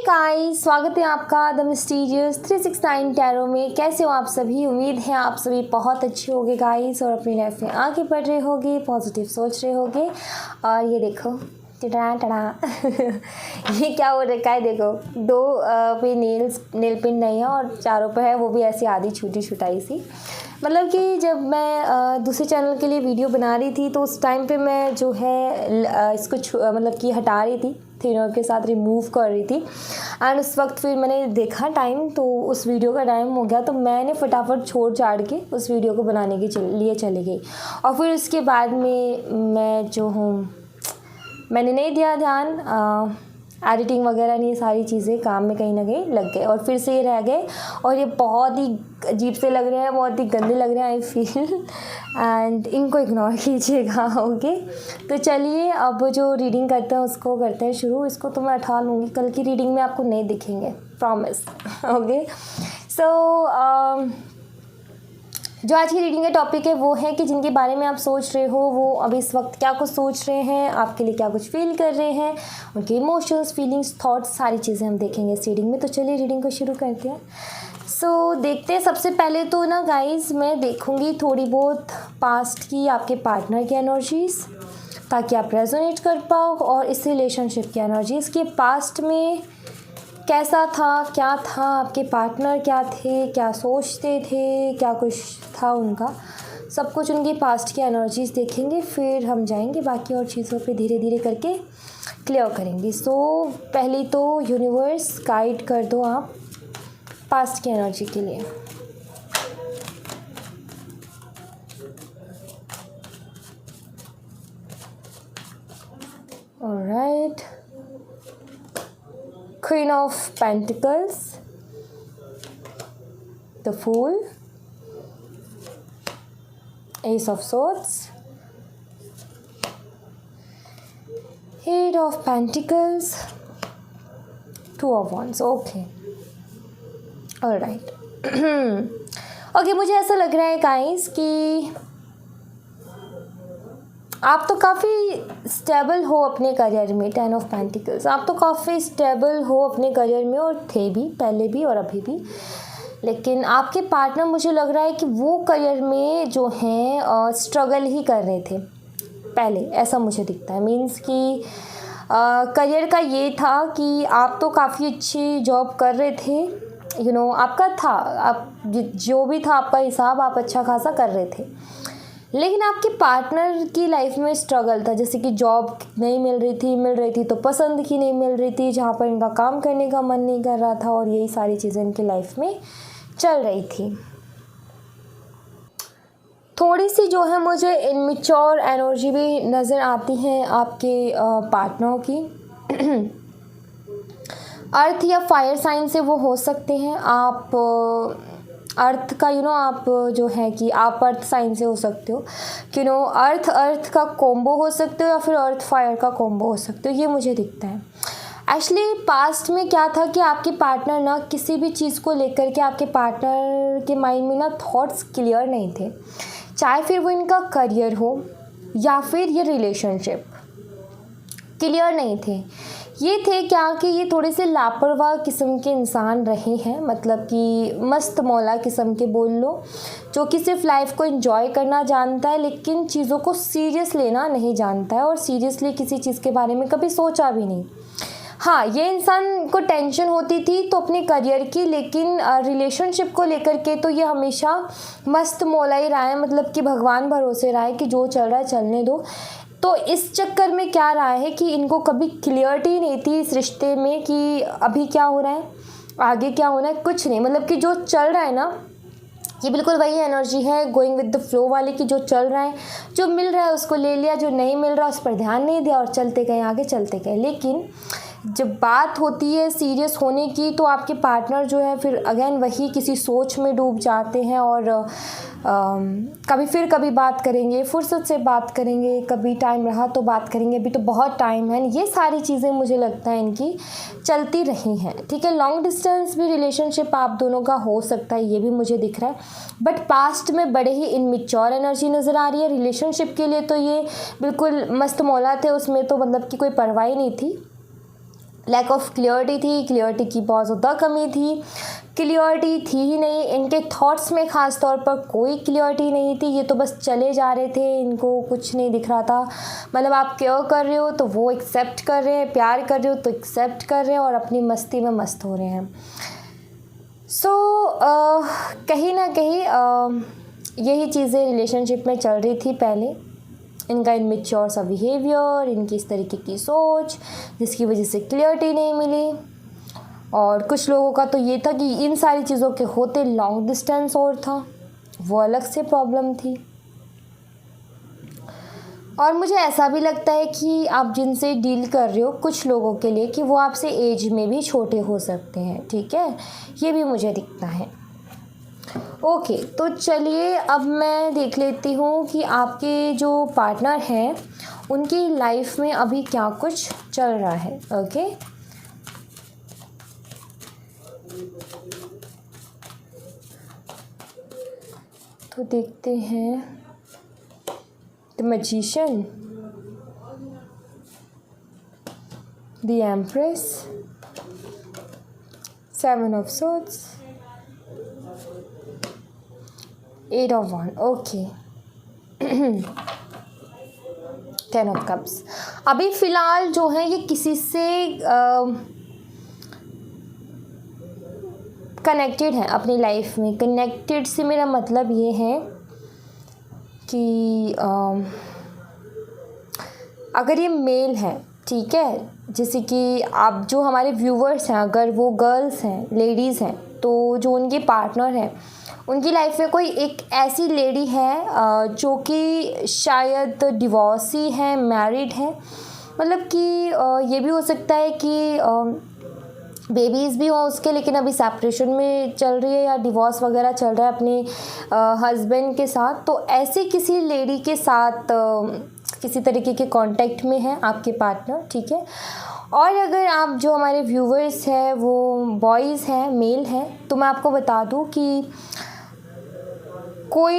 Guys, स्वागत है आपका द मिस्टीरियस 369 टैरो में। कैसे हो आप सभी? उम्मीद है आप सभी बहुत अच्छे होंगे गाइस और अपनी लाइफ में आगे बढ़ रहे होंगे, पॉजिटिव सोच रहे होंगे। और ये देखो टड़ा टड़ा ये क्या हो रखा है? देखो दो पे नेल पिन नहीं है और चारों पे है, वो भी ऐसी आधी छूटी छुटाई सी। मतलब कि जब मैं दूसरे चैनल के लिए वीडियो बना रही थी तो उस टाइम पे मैं जो है इसको मतलब कि हटा रही थी, थिनर के साथ रिमूव कर रही थी। एंड उस वक्त फिर मैंने देखा टाइम, तो उस वीडियो का टाइम हो गया, तो मैंने फटाफट छोड़ छाड़ के उस वीडियो को बनाने के लिए चली गई। और फिर उसके बाद में मैं जो हूँ मैंने नहीं दिया ध्यान, एडिटिंग वगैरह नहीं, सारी चीज़ें काम में कहीं ना कहीं लग गए और फिर से ये रह गए। और ये बहुत ही अजीब से लग रहे हैं, बहुत ही गंदे लग रहे हैं आई फील, एंड इनको इग्नोर कीजिएगा। ओके, तो चलिए अब जो रीडिंग करते हैं उसको करते हैं शुरू। इसको तो मैं उठा लूँगी, कल की रीडिंग में आपको नहीं दिखेंगे, प्रॉमिस। ओके, सो जो आज की रीडिंग का टॉपिक है वो है कि जिनके बारे में आप सोच रहे हो वो अभी इस वक्त क्या कुछ सोच रहे हैं, आपके लिए क्या कुछ फील कर रहे हैं, उनके इमोशंस, फीलिंग्स, थॉट्स, सारी चीज़ें हम देखेंगे इस रीडिंग में। तो चलिए रीडिंग को शुरू करते हैं। सो देखते हैं। सबसे पहले तो ना गाइस मैं देखूँगी थोड़ी बहुत पास्ट की आपके पार्टनर की एनर्जीज़, ताकि आप रेजोनेट कर पाओ, और इस रिलेशनशिप की एनर्जीज़ के पास्ट में कैसा था, क्या था, आपके पार्टनर क्या थे, क्या सोचते थे, क्या कुछ था उनका, सब कुछ उनके पास्ट की एनर्जीज़ देखेंगे। फिर हम जाएंगे बाकी और चीज़ों पे धीरे धीरे करके क्लियर करेंगे। सो पहली तो यूनिवर्स गाइड कर दो आप पास्ट की एनर्जी के लिए। Alright, Queen of Pentacles, the Fool, Ace of Swords, Eight of Pentacles, Two of Wands. Okay, all right. Okay, मुझे ऐसा लग रहा है गाइस कि आप तो काफ़ी स्टेबल हो अपने करियर में। 10 ऑफ पेंटिकल्स, आप तो काफ़ी स्टेबल हो अपने करियर में, और थे भी पहले भी और अभी भी। लेकिन आपके पार्टनर मुझे लग रहा है कि वो करियर में जो हैं स्ट्रगल ही कर रहे थे पहले, ऐसा मुझे दिखता है। मीन्स कि करियर का ये था कि आप तो काफ़ी अच्छी जॉब कर रहे थे, आपका था, आप जो भी था आपका हिसाब आप अच्छा खासा कर रहे थे। लेकिन आपके पार्टनर की लाइफ में स्ट्रगल था, जैसे कि जॉब नहीं मिल रही थी तो पसंद की नहीं मिल रही थी, जहाँ पर इनका काम करने का मन नहीं कर रहा था, और यही सारी चीज़ें इनकी लाइफ में चल रही थी। थोड़ी सी जो है मुझे इनमेच्योर एनर्जी भी नज़र आती है आपके पार्टनर की। अर्थ या फायर साइन से वो हो सकते हैं। आप अर्थ का आप जो है कि आप अर्थ साइन से हो सकते हो, अर्थ का कॉम्बो हो सकते हो, या फिर अर्थ फायर का कॉम्बो हो सकते हो, ये मुझे दिखता है। एक्चुअली पास्ट में क्या था कि आपके पार्टनर ना किसी भी चीज़ को लेकर के आपके पार्टनर के माइंड में ना थॉट्स क्लियर नहीं थे, चाहे फिर वो इनका करियर हो या फिर ये रिलेशनशिप, क्लियर नहीं थे। ये थे क्या कि ये थोड़े से लापरवाह किस्म के इंसान रहे हैं, मतलब कि मस्त मौला किस्म के बोल लो, जो कि सिर्फ लाइफ को एंजॉय करना जानता है लेकिन चीज़ों को सीरियस लेना नहीं जानता है, और सीरियसली किसी चीज़ के बारे में कभी सोचा भी नहीं। हाँ, ये इंसान को टेंशन होती थी तो अपने करियर की, लेकिन रिलेशनशिप को लेकर के तो ये हमेशा मस्त मौला ही रहा है, मतलब कि भगवान भरोसे रहा है कि जो चल रहा है चलने दो। तो इस चक्कर में क्या रहा है कि इनको कभी क्लियरिटी नहीं थी इस रिश्ते में कि अभी क्या हो रहा है, आगे क्या होना है, कुछ नहीं। मतलब कि जो चल रहा है ना, ये बिल्कुल वही एनर्जी है गोइंग विद द फ्लो वाली, कि जो चल रहा है, जो मिल रहा है उसको ले लिया, जो नहीं मिल रहा उस पर ध्यान नहीं दिया और चलते गए, आगे चलते गए। लेकिन जब बात होती है सीरियस होने की तो आपके पार्टनर जो है फिर अगेन वही किसी सोच में डूब जाते हैं, और कभी बात करेंगे, फुर्सत से बात करेंगे, कभी टाइम रहा तो बात करेंगे, अभी तो बहुत टाइम है। ये सारी चीज़ें मुझे लगता है इनकी चलती रही हैं। ठीक है, लॉन्ग डिस्टेंस भी रिलेशनशिप आप दोनों का हो सकता है, ये भी मुझे दिख रहा है, बट पास्ट में बड़े ही इनमेच्योर एनर्जी नज़र आ रही है। रिलेशनशिप के लिए तो ये बिल्कुल मस्त मौला थे, उसमें तो मतलब कि कोई परवाह ही नहीं थी। लैक ऑफ क्लियरिटी थी, क्लियरिटी की बहुत ज़्यादा कमी थी, क्लियरिटी थी ही नहीं इनके थॉट्स में, ख़ास तौर पर कोई क्लियरिटी नहीं थी। ये तो बस चले जा रहे थे, इनको कुछ नहीं दिख रहा था। मतलब आप केयर कर रहे हो तो वो एक्सेप्ट कर रहे हैं, प्यार कर रहे हो तो एक्सेप्ट कर रहे हैं और अपनी मस्ती में मस्त हो रहे हैं। सो कहीं ना कहीं यही चीज़ें रिलेशनशिप में चल रही थी पहले। इनका इनमेच्योर सा बिहेवियर, इनकी इस तरीके की सोच, जिसकी वजह से क्लियरिटी नहीं मिली। और कुछ लोगों का तो ये था कि इन सारी चीज़ों के होते लॉन्ग डिस्टेंस और था, वो अलग से प्रॉब्लम थी। और मुझे ऐसा भी लगता है कि आप जिनसे डील कर रहे हो कुछ लोगों के लिए कि वो आपसे एज में भी छोटे हो सकते हैं, ठीक है, ये भी मुझे दिखता है। ओके, तो चलिए अब मैं देख लेती हूँ कि आपके जो पार्टनर हैं उनकी लाइफ में अभी क्या कुछ चल रहा है। ओके, तो देखते हैं the magician, the empress, 7 of swords, 8 of wand. Okay, 10 of cups. अभी फ़िलहाल जो है ये किसी से कनेक्टेड है अपनी लाइफ में। कनेक्टेड से मेरा मतलब ये है कि अगर ये मेल है, ठीक है, जैसे कि आप जो हमारे व्यूवर्स हैं अगर वो गर्ल्स हैं, लेडीज़ हैं, तो जो उनके पार्टनर हैं उनकी लाइफ में कोई एक ऐसी लेडी है जो कि शायद डिवोर्सी है, मैरिड है, मतलब कि ये भी हो सकता है कि बेबीज़ भी हों उसके, लेकिन अभी सेपरेशन में चल रही है या डिवोर्स वगैरह चल रहा है अपने हस्बैंड के साथ। तो ऐसी किसी लेडी के साथ किसी तरीके के कांटेक्ट में है आपके पार्टनर, ठीक है। और अगर आप जो हमारे व्यूवर्स हैं वो बॉयज़ हैं, मेल हैं, तो मैं आपको बता दूं कि कोई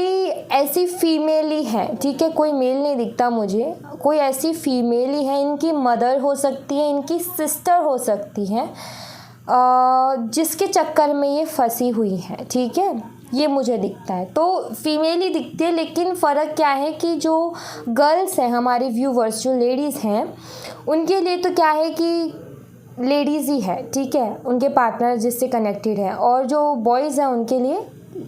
ऐसी फीमेल ही है, ठीक है, कोई मेल नहीं दिखता मुझे, कोई ऐसी फीमेल ही है, इनकी मदर हो सकती है, इनकी सिस्टर हो सकती है, जिसके चक्कर में ये फंसी हुई है, ठीक है, ये मुझे दिखता है। तो फीमेल ही दिखती है, लेकिन फ़र्क क्या है कि जो गर्ल्स हैं हमारे व्यूवर्स, जो लेडीज़ हैं, उनके लिए तो क्या है कि लेडीज़ ही है, ठीक है, उनके पार्टनर जिससे कनेक्टेड है। और जो बॉयज़ हैं उनके लिए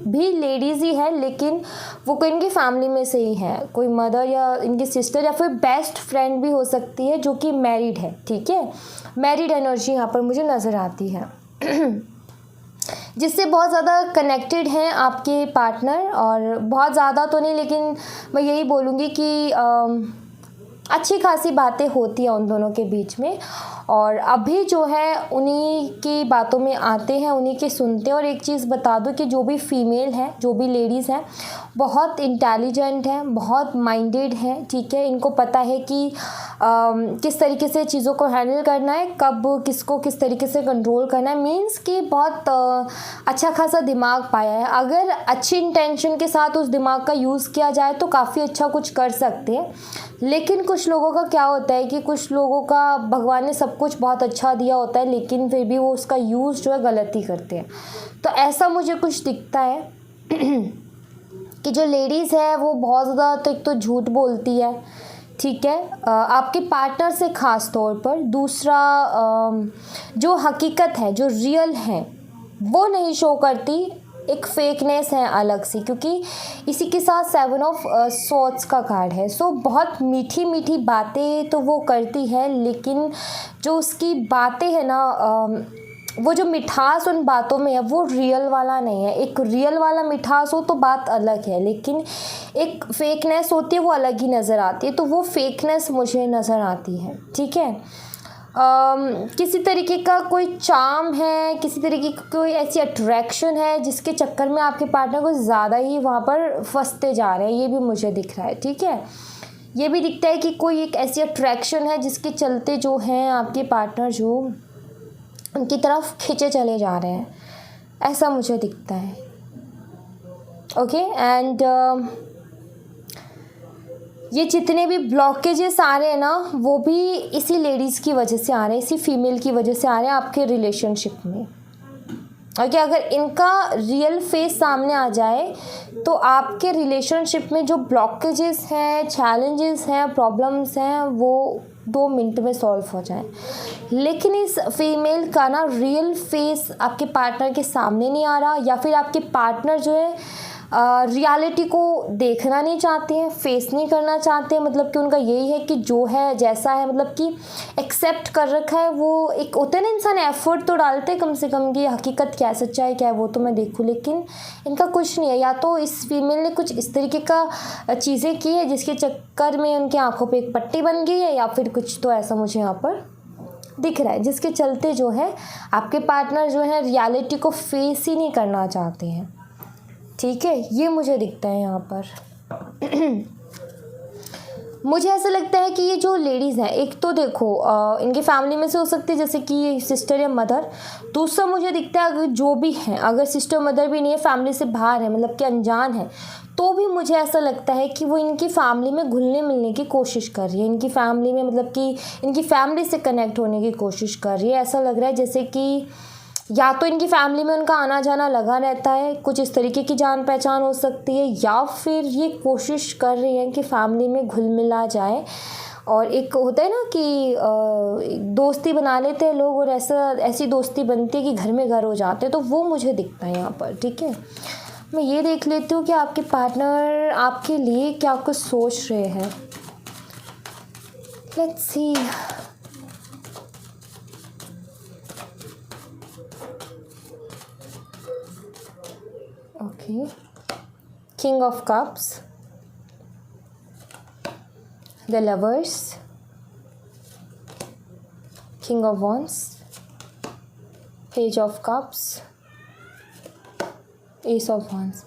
भी लेडीज़ ही है, लेकिन वो कोई इनकी फैमिली में से ही है, कोई मदर या इनकी सिस्टर या फिर बेस्ट फ्रेंड भी हो सकती है जो कि मैरिड है, ठीक है। मैरिड एनर्जी यहाँ पर मुझे नज़र आती है जिससे बहुत ज़्यादा कनेक्टेड हैं आपके पार्टनर। और बहुत ज़्यादा तो नहीं, लेकिन मैं यही बोलूँगी कि अच्छी खासी बातें होती हैं उन दोनों के बीच में। और अभी जो है उन्हीं की बातों में आते हैं, उन्हीं के सुनते हैं। और एक चीज़ बता दूं कि जो भी फीमेल है, जो भी लेडीज़ हैं, बहुत इंटेलिजेंट हैं, बहुत माइंडेड हैं, ठीक है। इनको पता है कि किस तरीके से चीज़ों को हैंडल करना है, कब किसको किस तरीके से कंट्रोल करना है। मीन्स कि बहुत अच्छा खासा दिमाग पाया है। अगर अच्छी इंटेंशन के साथ उस दिमाग का यूज़ किया जाए तो काफ़ी अच्छा कुछ कर सकते हैं। लेकिन कुछ लोगों का क्या होता है कि कुछ लोगों का भगवान ने सब कुछ बहुत अच्छा दिया होता है, लेकिन फिर भी वो उसका यूज़ जो है गलत ही करते हैं। तो ऐसा मुझे कुछ दिखता है कि जो लेडीज़ है वो बहुत ज़्यादा तो एक तो झूठ बोलती है, ठीक है, आपके पार्टनर से ख़ास तौर पर। दूसरा, जो हकीकत है, जो रियल है, वो नहीं शो करती, एक फेकनेस है अलग सी, क्योंकि इसी के साथ 7 ऑफ सॉर्ड्स का कार्ड है। सो बहुत मीठी मीठी बातें तो वो करती है, लेकिन जो उसकी बातें हैं ना, वो जो मिठास उन बातों में है वो रियल वाला नहीं है। एक रियल वाला मिठास हो तो बात अलग है, लेकिन एक फेकनेस होती है वो अलग ही नज़र आती है। तो वो फेकनेस मुझे नज़र आती है, ठीक है। किसी तरीके का कोई चार्म है, किसी तरीके की कोई ऐसी अट्रैक्शन है जिसके चक्कर में आपके पार्टनर को ज़्यादा ही वहाँ पर फंसते जा रहे हैं, ये भी मुझे दिख रहा है, ठीक है। ये भी दिखता है कि कोई एक ऐसी अट्रैक्शन है जिसके चलते जो हैं आपके पार्टनर जो उनकी तरफ खींचे चले जा रहे हैं, ऐसा मुझे दिखता है। ओके, एंड ये जितने भी ब्लॉकेजेस आ रहे हैं ना, वो भी इसी लेडीज़ की वजह से आ रहे हैं, इसी फीमेल की वजह से आ रहे हैं आपके रिलेशनशिप में। और कि अगर इनका रियल फेस सामने आ जाए तो आपके रिलेशनशिप में जो ब्लॉकेजेस हैं, चैलेंजेस हैं, प्रॉब्लम्स हैं, वो 2 मिनट में सॉल्व हो जाए। लेकिन इस फीमेल का ना रियल फेस आपके पार्टनर के सामने नहीं आ रहा, या फिर आपके पार्टनर जो है रियलिटी को देखना नहीं चाहते हैं, फेस नहीं करना चाहते हैं। मतलब कि उनका यही है कि जो है जैसा है, मतलब कि एक्सेप्ट कर रखा है। वो एक होता है ना, इंसान एफर्ट तो डालते हैं कम से कम कि हकीकत क्या है, सच्चाई क्या है, वो तो मैं देखूँ। लेकिन इनका कुछ नहीं है। या तो इस फीमेल ने कुछ इस तरीके का चीज़ें की है जिसके चक्कर में उनकी आंखों पे एक पट्टी बन गई है, या फिर कुछ तो ऐसा मुझे यहाँ पर दिख रहा है, जिसके चलते जो है आपके पार्टनर जो है रियलिटी को फेस ही नहीं करना चाहते हैं। ठीक है, ये मुझे दिखता है यहाँ पर। मुझे ऐसा लगता है कि ये जो लेडीज़ हैं, एक तो देखो इनकी फैमिली में से हो सकती है जैसे कि सिस्टर या मदर। दूसरा मुझे दिखता है अगर जो भी हैं, अगर सिस्टर मदर भी नहीं है, फैमिली से बाहर है, मतलब कि अनजान है, तो भी मुझे ऐसा लगता है कि वो इनकी फैमिली में घुलने मिलने की कोशिश कर रही है। इनकी फैमिली में मतलब कि इनकी फैमिली से कनेक्ट होने की कोशिश कर रही है। ऐसा लग रहा है जैसे कि या तो इनकी फैमिली में उनका आना जाना लगा रहता है, कुछ इस तरीके की जान पहचान हो सकती है, या फिर ये कोशिश कर रही हैं कि फैमिली में घुल मिला जाए। और एक होता है ना कि दोस्ती बना लेते हैं लोग, और ऐसी दोस्ती बनती है कि घर में घर हो जाते हैं। तो वो मुझे दिखता है यहाँ पर। ठीक है, मैं ये देख लेती हूँ कि आपके पार्टनर आपके लिए क्या कुछ सोच रहे हैं। Let's see. Okay, King of Cups, the Lovers, King of Wands, Page of Cups, Ace of Wands।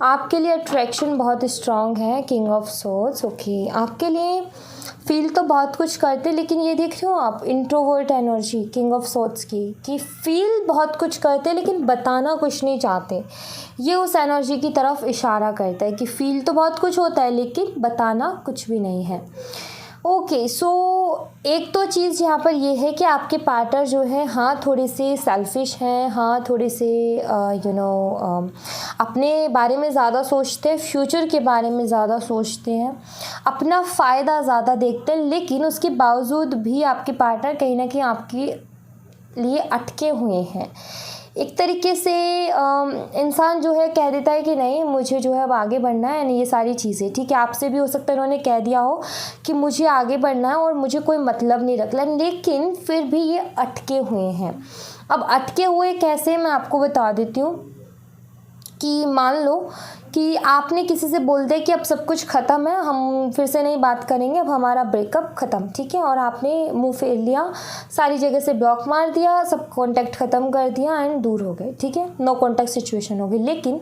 आपके लिए अट्रैक्शन बहुत स्ट्रॉन्ग है। King of swords. ओके, आपके लिए फील तो बहुत कुछ करते, लेकिन ये देख रहे हो आप introvert energy king of swords की, कि फील बहुत कुछ करते लेकिन बताना कुछ नहीं चाहते। ये उस एनर्जी की तरफ इशारा करता है कि फील तो बहुत कुछ होता है लेकिन बताना कुछ भी नहीं है। ओके, सो एक तो चीज़ यहाँ पर ये है कि आपके पार्टनर जो है, हाँ थोड़े से सेल्फिश हैं, हाँ थोड़े से अपने बारे में ज़्यादा सोचते हैं, फ्यूचर के बारे में ज़्यादा सोचते हैं, अपना फ़ायदा ज़्यादा देखते हैं। लेकिन उसके बावजूद भी आपके पार्टनर कहीं ना कहीं आपके लिए अटके हुए हैं। एक तरीके से इंसान जो है कह देता है कि नहीं, मुझे जो है अब आगे बढ़ना है, यानी ये सारी चीज़ें ठीक है। आपसे भी हो सकता है उन्होंने कह दिया हो कि मुझे आगे बढ़ना है और मुझे कोई मतलब नहीं रखना, लेकिन फिर भी ये अटके हुए हैं। अब अटके हुए कैसे, मैं आपको बता देती हूँ कि मान लो कि आपने किसी से बोल दिया कि अब सब कुछ ख़त्म है, हम फिर से नहीं बात करेंगे, अब हमारा ब्रेकअप ख़त्म, ठीक है। और आपने मुंह फेर लिया, सारी जगह से ब्लॉक मार दिया, सब कांटेक्ट ख़त्म कर दिया एंड दूर हो गए, ठीक है, नो कांटेक्ट सिचुएशन हो गई। लेकिन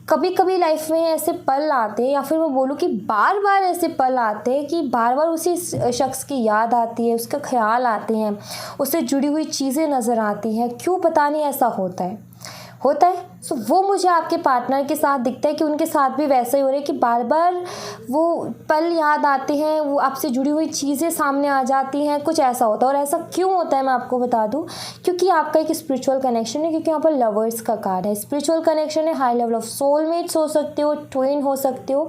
कभी कभी लाइफ में ऐसे पल आते हैं, या फिर मैं बोलूँ कि बार बार ऐसे पल आते हैं कि बार बार उसी शख्स की याद आती है, उसका ख्याल आते हैं, उससे जुड़ी हुई चीज़ें नज़र आती हैं। क्यों पता नहीं ऐसा होता है। सो वो मुझे आपके पार्टनर के साथ दिखता है कि उनके साथ भी वैसा ही हो रहा है कि बार बार वो पल याद आते हैं, वो आपसे जुड़ी हुई चीज़ें सामने आ जाती हैं, कुछ ऐसा होता है। और ऐसा क्यों होता है मैं आपको बता दूं, क्योंकि आपका एक स्पिरिचुअल कनेक्शन है, क्योंकि यहाँ पर लवर्स का कार्ड है। स्पिरिचुअल कनेक्शन है, हाई लेवल ऑफ सोलमेट्स हो सकते हो, ट्विन हो सकते हो,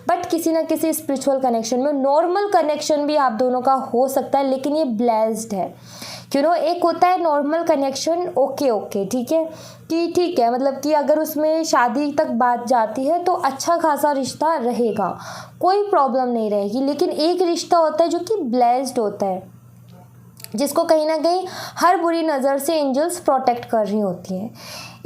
बट किसी ना किसी स्पिरिचुअल कनेक्शन में नॉर्मल कनेक्शन भी आप दोनों का हो सकता है, लेकिन ये ब्लेस्ड है। एक होता है नॉर्मल कनेक्शन, ओके ठीक है, कि ठीक है, मतलब कि अगर उसमें शादी तक बात जाती है तो अच्छा खासा रिश्ता रहेगा, कोई प्रॉब्लम नहीं रहेगी। लेकिन एक रिश्ता होता है जो कि ब्लेस्ड होता है, जिसको कहीं ना कहीं हर बुरी नज़र से एंजल्स प्रोटेक्ट कर रही होती हैं।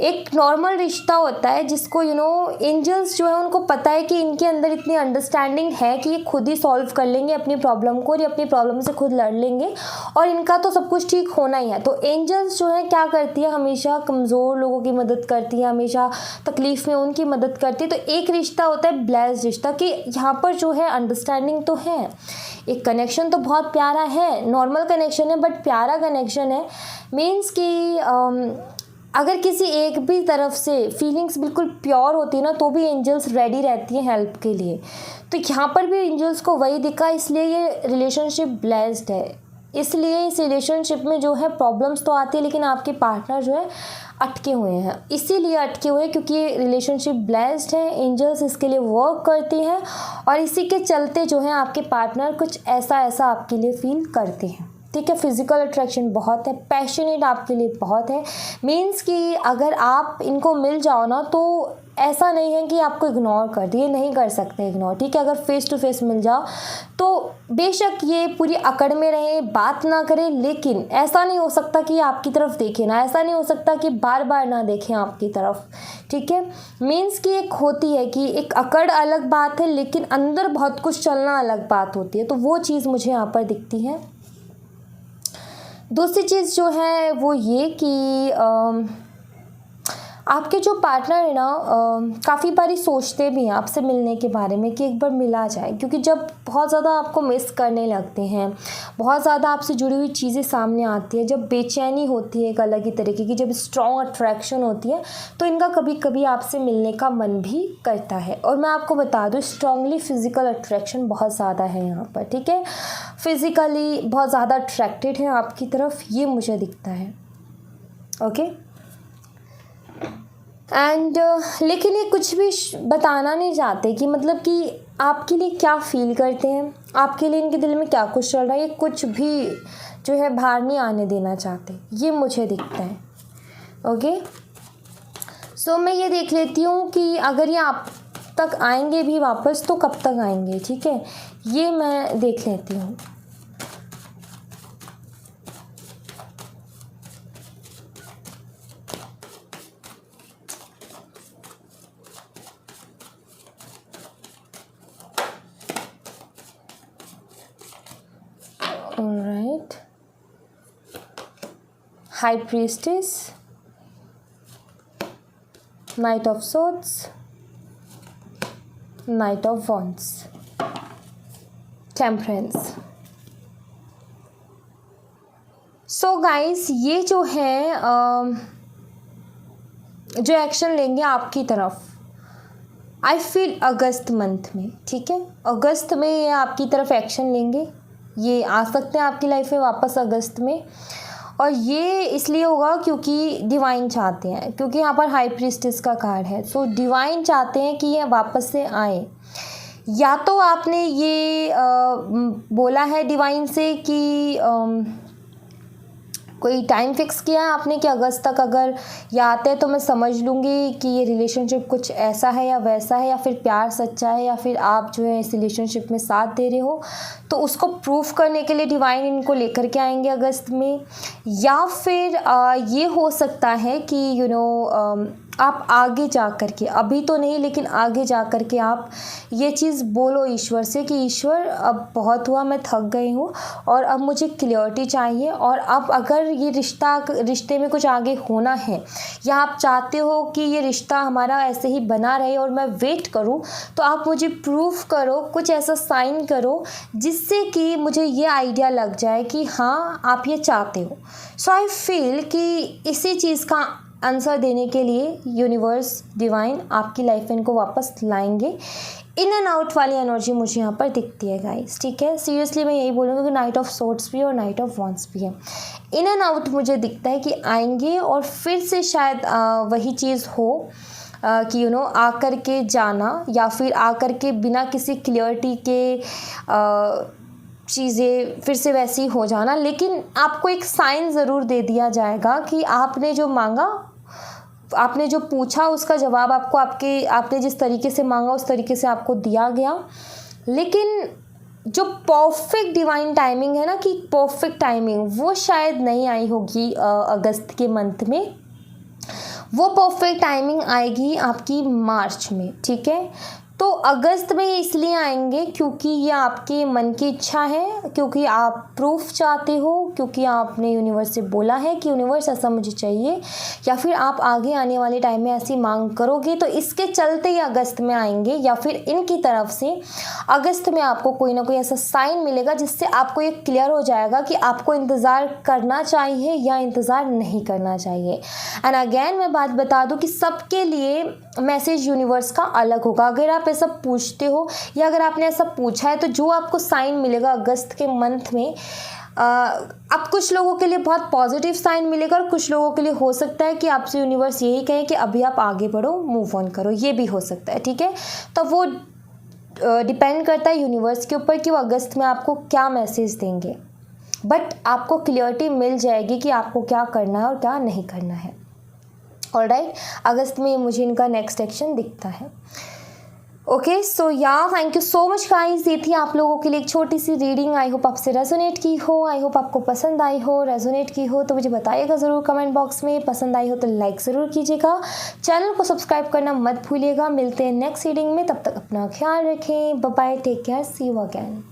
एक नॉर्मल रिश्ता होता है जिसको एंजल्स जो है उनको पता है कि इनके अंदर इतनी अंडरस्टैंडिंग है कि ये खुद ही सॉल्व कर लेंगे अपनी प्रॉब्लम को, और ये अपनी प्रॉब्लम से खुद लड़ लेंगे, और इनका तो सब कुछ ठीक होना ही है। तो एंजल्स जो है क्या करती है, हमेशा कमज़ोर लोगों की मदद करती है, हमेशा तकलीफ़ में उनकी मदद करती है। तो एक रिश्ता होता है ब्लेस्ड रिश्ता, कि यहाँ पर जो है अंडरस्टैंडिंग तो है, एक कनेक्शन तो बहुत प्यारा है, नॉर्मल कनेक्शन है बट प्यारा कनेक्शन है। मीन्स कि अगर किसी एक भी तरफ से फीलिंग्स बिल्कुल प्योर होती है ना, तो भी एंजल्स रेडी रहती हैं हेल्प के लिए। तो यहाँ पर भी एंजल्स को वही दिखा, इसलिए ये रिलेशनशिप ब्लेस्ड है। इसलिए इस रिलेशनशिप में जो है प्रॉब्लम्स तो आती है, लेकिन आपके पार्टनर जो है अटके हुए हैं। इसीलिए अटके हुए हैं क्योंकि ये रिलेशनशिप ब्लेस्ड है, एंजल्स इसके लिए वर्क करती हैं, और इसी के चलते जो है आपके पार्टनर कुछ ऐसा ऐसा आपके लिए फील करते हैं। ठीक है, फिजिकल अट्रैक्शन बहुत है, पैशनेट आपके लिए बहुत है। मीन्स कि अगर आप इनको मिल जाओ ना, तो ऐसा नहीं है कि आपको इग्नोर कर दिए, नहीं कर सकते इग्नोर। ठीक है, अगर फेस टू फेस मिल जाओ तो बेशक ये पूरी अकड़ में रहे, बात ना करें, लेकिन ऐसा नहीं हो सकता कि आपकी तरफ देखें ना, ऐसा नहीं हो सकता कि बार बार ना देखें आपकी तरफ। ठीक है, मीन्स कि एक होती है कि एक अकड़ अलग बात है, लेकिन अंदर बहुत कुछ चलना अलग बात होती है। तो वो चीज़ मुझे यहाँ पर दिखती है। दूसरी चीज़ जो है वो ये कि आपके जो पार्टनर है ना, काफ़ी बारी सोचते भी हैं आपसे मिलने के बारे में कि एक बार मिला जाए, क्योंकि जब बहुत ज़्यादा आपको मिस करने लगते हैं, बहुत ज़्यादा आपसे जुड़ी हुई चीज़ें सामने आती है, जब बेचैनी होती है एक अलग ही तरीके की, जब स्ट्रॉन्ग अट्रैक्शन होती है, तो इनका कभी कभी आपसे मिलने का मन भी करता है। और मैं आपको बता दूँ, स्ट्रांगली फिजिकल अट्रैक्शन बहुत ज़्यादा है यहाँ पर। ठीक है, फिज़िकली बहुत ज़्यादा अट्रैक्टेड है आपकी तरफ, ये मुझे दिखता है। ओके, एंड लेकिन ये कुछ भी बताना नहीं चाहते कि मतलब कि आपके लिए क्या फील करते हैं, आपके लिए इनके दिल में क्या कुछ चल रहा है, ये कुछ भी जो है बाहर नहीं आने देना चाहते, ये मुझे दिखता है। ओके, सो मैं ये देख लेती हूँ कि अगर ये आप तक आएंगे भी वापस, तो कब तक आएंगे। ठीक है, ये मैं देख लेती हूँ। Alright, High Priestess, Knight of Swords, Knight of Wands, Temperance। So guys, ये जो है जो एक्शन लेंगे आपकी तरफ, आई फील अगस्त मंथ में। ठीक है, अगस्त में ये आपकी तरफ एक्शन लेंगे, ये आ सकते हैं आपकी लाइफ में वापस अगस्त में। और ये इसलिए होगा क्योंकि डिवाइन चाहते हैं, क्योंकि यहाँ पर हाई प्रीस्टेस का कार्ड है। सो डिवाइन चाहते हैं कि ये वापस से आए। या तो आपने ये बोला है डिवाइन से कि कोई टाइम फिक्स किया है आपने कि अगस्त तक अगर ये आते हैं तो मैं समझ लूँगी कि ये रिलेशनशिप कुछ ऐसा है या वैसा है, या फिर प्यार सच्चा है, या फिर आप जो है इस रिलेशनशिप में साथ दे रहे हो। तो उसको प्रूफ करने के लिए डिवाइन इनको लेकर के आएंगे अगस्त में। या फिर ये हो सकता है कि आप आगे जा कर के, अभी तो नहीं लेकिन आगे जा कर के आप ये चीज़ बोलो ईश्वर से कि ईश्वर अब बहुत हुआ, मैं थक गई हूँ और अब मुझे क्लियरिटी चाहिए। और अब अगर ये रिश्ते में कुछ आगे होना है, या आप चाहते हो कि ये रिश्ता हमारा ऐसे ही बना रहे और मैं वेट करूँ, तो आप मुझे प्रूफ करो, कुछ ऐसा साइन करो जिससे कि मुझे ये आइडिया लग जाए कि हाँ आप ये चाहते हो। सो आई फील कि इसी चीज़ का आंसर देने के लिए यूनिवर्स, डिवाइन आपकी लाइफ में इनको वापस लाएंगे। इन एंड आउट वाली एनर्जी मुझे यहाँ पर दिखती है गाइस। ठीक है, सीरियसली मैं यही बोलूँगी कि नाइट ऑफ सोर्ड्स भी और नाइट ऑफ वॉन्ड्स भी है। इन एंड आउट मुझे दिखता है कि आएंगे और फिर से शायद वही चीज़ हो कि आकर के जाना, या फिर आकर के बिना किसी क्लियरिटी के चीज़ें फिर से वैसी हो जाना। लेकिन आपको एक साइन ज़रूर दे दिया जाएगा कि आपने जो मांगा, आपने जो पूछा, उसका जवाब आपको आपने जिस तरीके से मांगा उस तरीके से आपको दिया गया। लेकिन जो परफेक्ट डिवाइन टाइमिंग है ना, कि परफेक्ट टाइमिंग, वो शायद नहीं आई होगी अगस्त के मंथ में। वो परफेक्ट टाइमिंग आएगी आपकी मार्च में। ठीक है, तो अगस्त में ये इसलिए आएंगे क्योंकि ये आपके मन की इच्छा है, क्योंकि आप प्रूफ चाहते हो, क्योंकि आपने यूनिवर्स से बोला है कि यूनिवर्स ऐसा मुझे चाहिए, या फिर आप आगे आने वाले टाइम में ऐसी मांग करोगे, तो इसके चलते ये अगस्त में आएंगे। या फिर इनकी तरफ से अगस्त में आपको कोई ना कोई ऐसा साइन मिलेगा जिससे आपको ये क्लियर हो जाएगा कि आपको इंतज़ार करना चाहिए या इंतज़ार नहीं करना चाहिए। एंड अगेन मैं बात बता दूं कि सबके लिए मैसेज यूनिवर्स का अलग होगा। अगर आप ऐसा पूछते हो या अगर आपने ऐसा पूछा है, तो जो आपको साइन मिलेगा अगस्त के मंथ में, अब कुछ लोगों के लिए बहुत पॉजिटिव साइन मिलेगा और कुछ लोगों के लिए हो सकता है कि आपसे यूनिवर्स यही कहे कि अभी आप आगे बढ़ो, मूव ऑन करो, ये भी हो सकता है। ठीक है, तो वो डिपेंड करता है यूनिवर्स के ऊपर कि वो अगस्त में आपको क्या मैसेज देंगे। बट आपको क्लियरिटी मिल जाएगी कि आपको क्या करना है और क्या नहीं करना है। ऑलराइट, अगस्त में मुझे इनका नेक्स्ट एक्शन दिखता है। ओके, सो या thank you so much guys. ये थी आप लोगों के लिए एक छोटी सी रीडिंग। आई होप आपसे रेजोनेट की हो, आई होप आपको पसंद आई हो। रेजोनेट की हो तो मुझे बताइएगा ज़रूर कमेंट बॉक्स में। पसंद आई हो तो लाइक ज़रूर कीजिएगा, चैनल को सब्सक्राइब करना मत भूलिएगा। मिलते हैं नेक्स्ट रीडिंग में, तब तक अपना ख्याल रखें। Bye bye, take care, see you again.